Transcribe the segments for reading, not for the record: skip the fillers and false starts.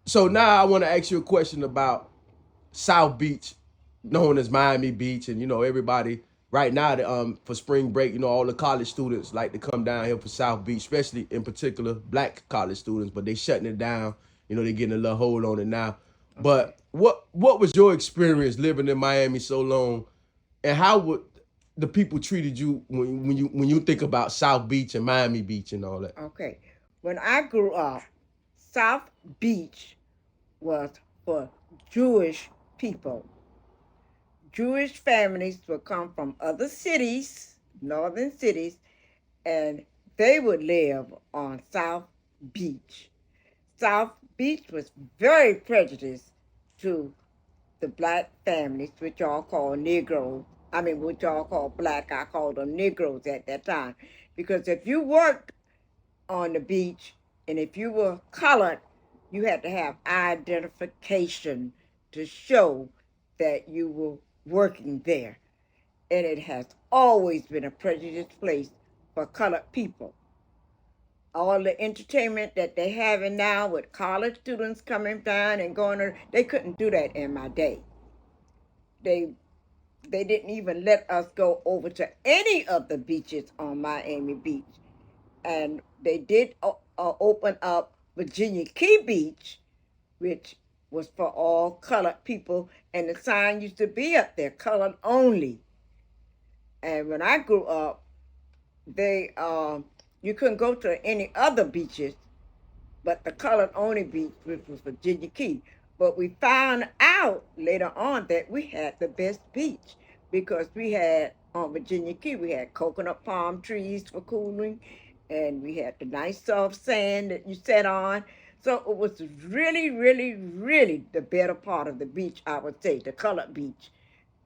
So now I want to ask you a question about South Beach, known as Miami Beach, and everybody right now for spring break, all the college students like to come down here for South Beach, especially in particular black college students, but they shutting it down. They getting a little hold on it now. Okay. But what was your experience living in Miami so long, and how would the people treated you when you think about South Beach and Miami Beach and all that? Okay. When I grew up, South Beach was for Jewish people. Jewish families would come from other cities, northern cities, and they would live on South Beach. South Beach was very prejudiced to the black families, which y'all call Negroes. I mean, which y'all call black, I called them Negroes at that time. Because if you worked on the beach and if you were colored, you had to have identification to show that you were working there. And it has always been a prejudiced place for colored people. All the entertainment that they having now with college students coming down and going to, they couldn't do that in my day. They they didn't even let us go over to any of the beaches on Miami Beach. And they did open up Virginia Key Beach, which was for all colored people, and the sign used to be up there, colored only. And when I grew up, they you couldn't go to any other beaches but the colored only beach, which was Virginia Key. But we found out later on that we had the best beach because we had on Virginia Key, we had coconut palm trees for cooling, and we had the nice soft sand that you sat on. So it was really, really, really the better part of the beach, I would say, the colored beach.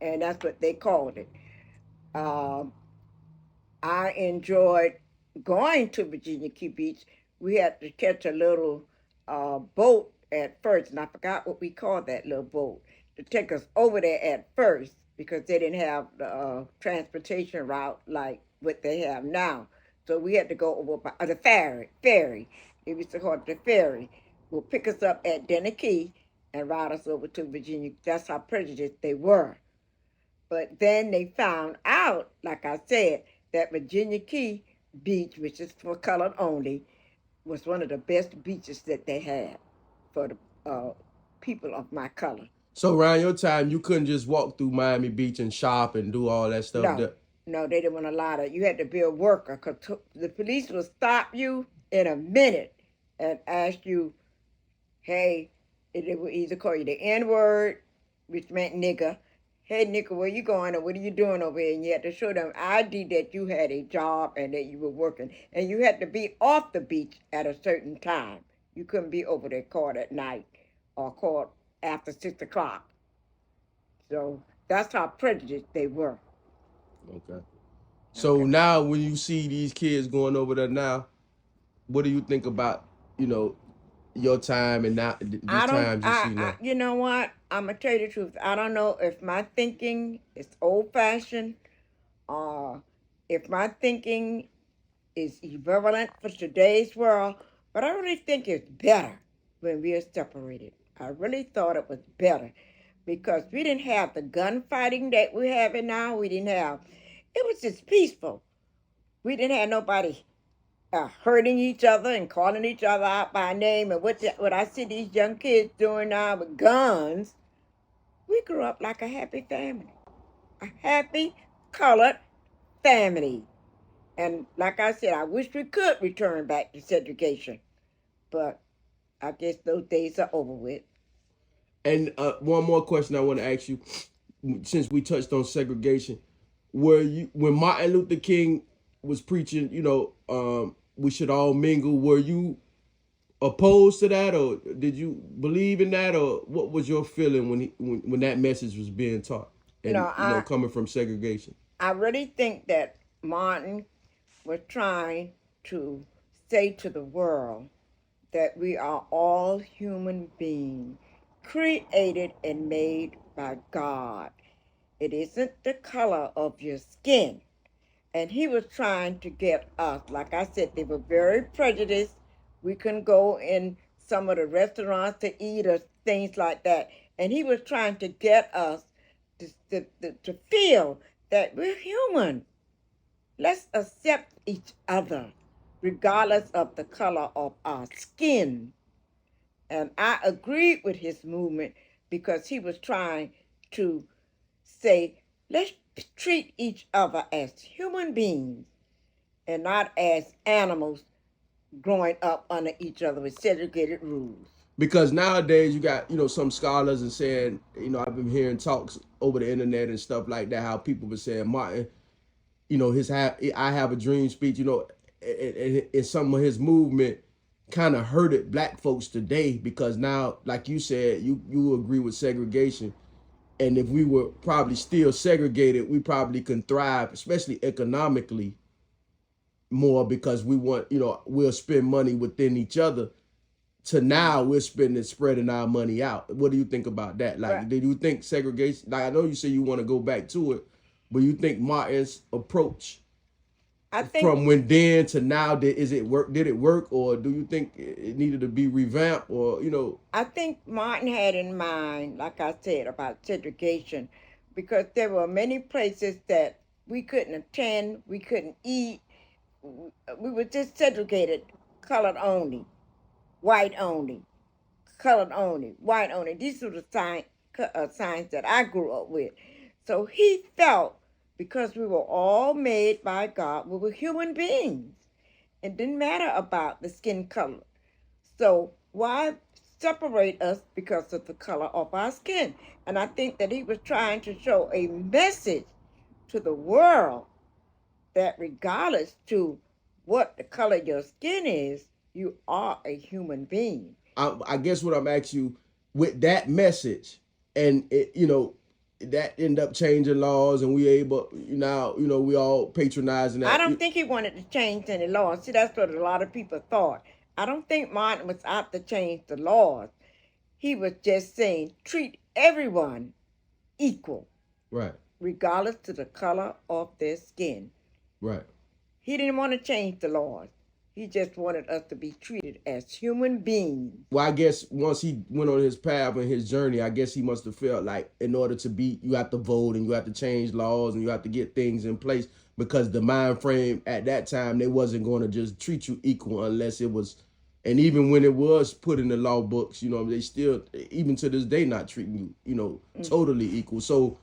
And that's what they called it. Um, I enjoyed going to Virginia Key Beach. We had to catch a little boat at first, and I forgot what we called that little boat to take us over there at first because they didn't have the transportation route like what they have now. So we had to go over by the ferry. Ferry. They used to call it the ferry. Will pick us up at Denny Key and ride us over to Virginia. That's how prejudiced they were. But then they found out, like I said, that Virginia Key Beach, which is for colored only, was one of the best beaches that they had for the people of my color. So around your time, you couldn't just walk through Miami Beach and shop and do all that stuff. No, no, they didn't want to allow that. You had to be a worker because the police will stop you in a minute and ask you, hey, it would either call you the N word, which meant nigger. Hey, nigga, where you going or what are you doing over here? And you had to show them ID that you had a job and that you were working. And you had to be off the beach at a certain time. You couldn't be over there caught at night or caught after 6 o'clock. So that's how prejudiced they were. Okay. So Okay. now, when you see these kids going over there now, what do you think about your time and now these I don't, times you see now? you know what? I'm going to tell you the truth. I don't know if my thinking is old fashioned or if my thinking is irrelevant for today's world, but I really think it's better when we are separated. I really thought it was better because we didn't have the gunfighting that we're having now. We didn't have, it was just peaceful. We didn't have nobody hurting each other and calling each other out by name. And what I see these young kids doing now with guns, we grew up like a happy family, a happy colored family. And like I said, I wish we could return back to segregation, but I guess those days are over with. And one more question I want to ask you, since we touched on segregation, were you when Martin Luther King was preaching, we should all mingle? Were you opposed to that, or did you believe in that, or what was your feeling when that message was being taught, You know, and coming from segregation? I really think that Martin was trying to say to the world that we are all human beings created and made by God. It isn't the color of your skin. And he was trying to get us, like I said, they were very prejudiced. We couldn't go in some of the restaurants to eat or things like that. And he was trying to get us to feel that we're human. Let's accept each other, regardless of the color of our skin. And I agreed with his movement because he was trying to say, let's treat each other as human beings and not as animals growing up under each other with segregated rules. Because nowadays you got some scholars and saying I've been hearing talks over the internet and stuff like that, how people were saying Martin, his I have a dream speech, and some of his movement kind of hurted black folks today, because now, like you said, you agree with segregation, and if we were probably still segregated, we probably can thrive, especially economically, more, because we want we'll spend money within each other, to now we're spreading our money out. What do you think about that? Like, Right. did you think segregation, like I know you say you want to go back to it, but you think Martin's approach I think from when then to now, did it work, or do you think it needed to be revamped, or I think Martin had in mind, like I said, about segregation, because there were many places that we couldn't attend, we couldn't eat, we were just segregated, colored only, white only, colored only, white only. These were the signs that I grew up with. So he felt, because we were all made by God, we were human beings. It didn't matter about the skin color. So why separate us because of the color of our skin? And I think that he was trying to show a message to the world that regardless to what the color of your skin is, you are a human being. I guess what I'm asking you, with that message, and that end up changing laws, and we able now we all patronizing that. I don't think he wanted to change any laws. See, that's what a lot of people thought. I don't think Martin was out to change the laws. He was just saying treat everyone equal, Right, regardless to the color of their skin. right. He didn't want to change the laws. He just wanted us to be treated as human beings. Well, I guess once he went on his path and his journey, I guess he must have felt like in order to be, you have to vote and you have to change laws and you have to get things in place, because the mind frame at that time, they wasn't going to just treat you equal unless it was, and even when it was put in the law books, they still, even to this day, not treating you, totally equal. So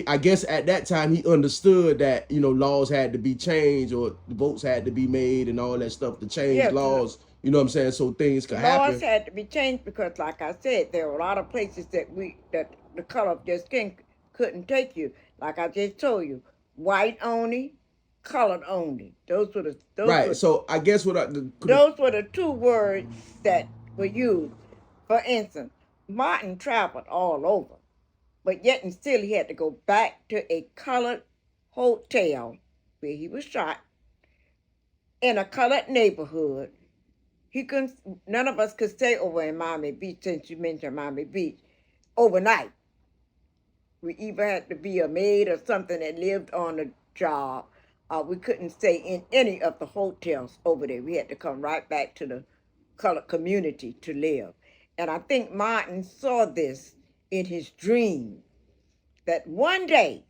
I guess at that time he understood that laws had to be changed, or the votes had to be made and all that stuff to change Yes, laws. You know what I'm saying? So things could laws happen. had to be changed because, like I said, there were a lot of places that the color of your skin couldn't take you. Like I just told you, white only, colored only. Those were Right. So I guess those were the two words that were used. For instance, Martin traveled all over, but yet and still he had to go back to a colored hotel where he was shot in a colored neighborhood. None of us could stay over in Miami Beach, since you mentioned Miami Beach, overnight. We either had to be a maid or something that lived on the job. We couldn't stay in any of the hotels over there. We had to come right back to the colored community to live. And I think Martin saw this in his dream, that one day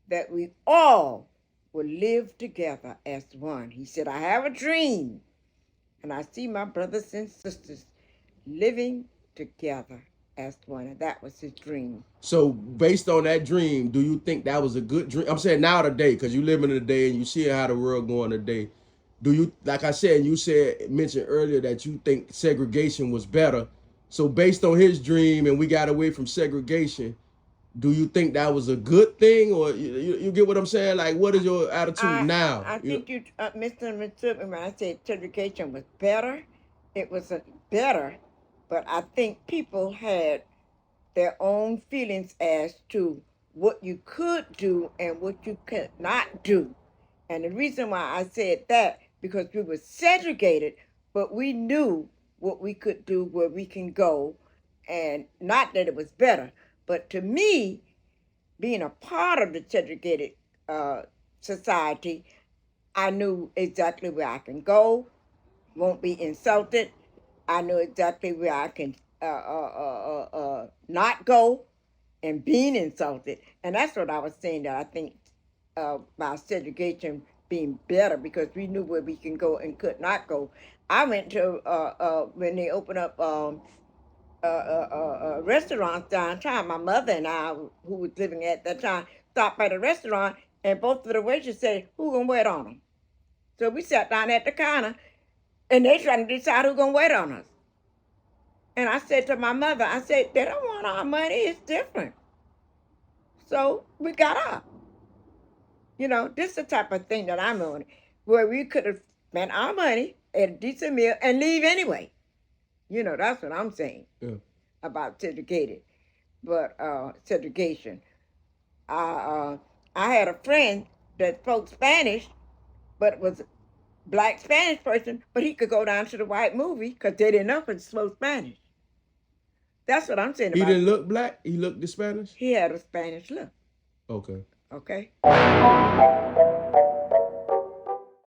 that we all will live together as one. He said, I have a dream, and I see my brothers and sisters living together as one. And that was his dream. So based on that dream, do you think that was a good dream? I'm saying now today, because you live in the day and you see how the world going today. Do you, like I said, you mentioned earlier that you think segregation was better. So based on his dream and we got away from segregation, do you think that was a good thing, or you get what I'm saying? Like, what is your attitude now? I think you misunderstood me when I said segregation was better. It wasn't better, but I think people had their own feelings as to what you could do and what you could not do. And the reason why I said that, because we were segregated, but we knew what we could do, where we can go, and not that it was better. But to me, being a part of the segregated society, I knew exactly where I can go, won't be insulted, I know exactly where I can not go and being insulted. And that's what I was saying, that I think about segregation being better because we knew where we can go and could not go. I went to, when they opened up restaurants downtown, my mother and I, who was living at that time, stopped by the restaurant, and both of the waitresses said, "Who gonna wait on them?" So we sat down at the counter, and they trying to decide who gonna wait on us. And I said to my mother, I said, "They don't want our money. It's different." So we got up. You know, this is the type of thing that I'm on, where we could have spent our money at a decent meal and leave anyway. You know, that's what I'm saying about segregated, but segregation. I had a friend that spoke Spanish, but was a black Spanish person, but he could go down to the white movie because they didn't know if he spoke Spanish. That's what I'm saying He about. didn't look black. He looked the Spanish. He had a Spanish look. Okay. Okay.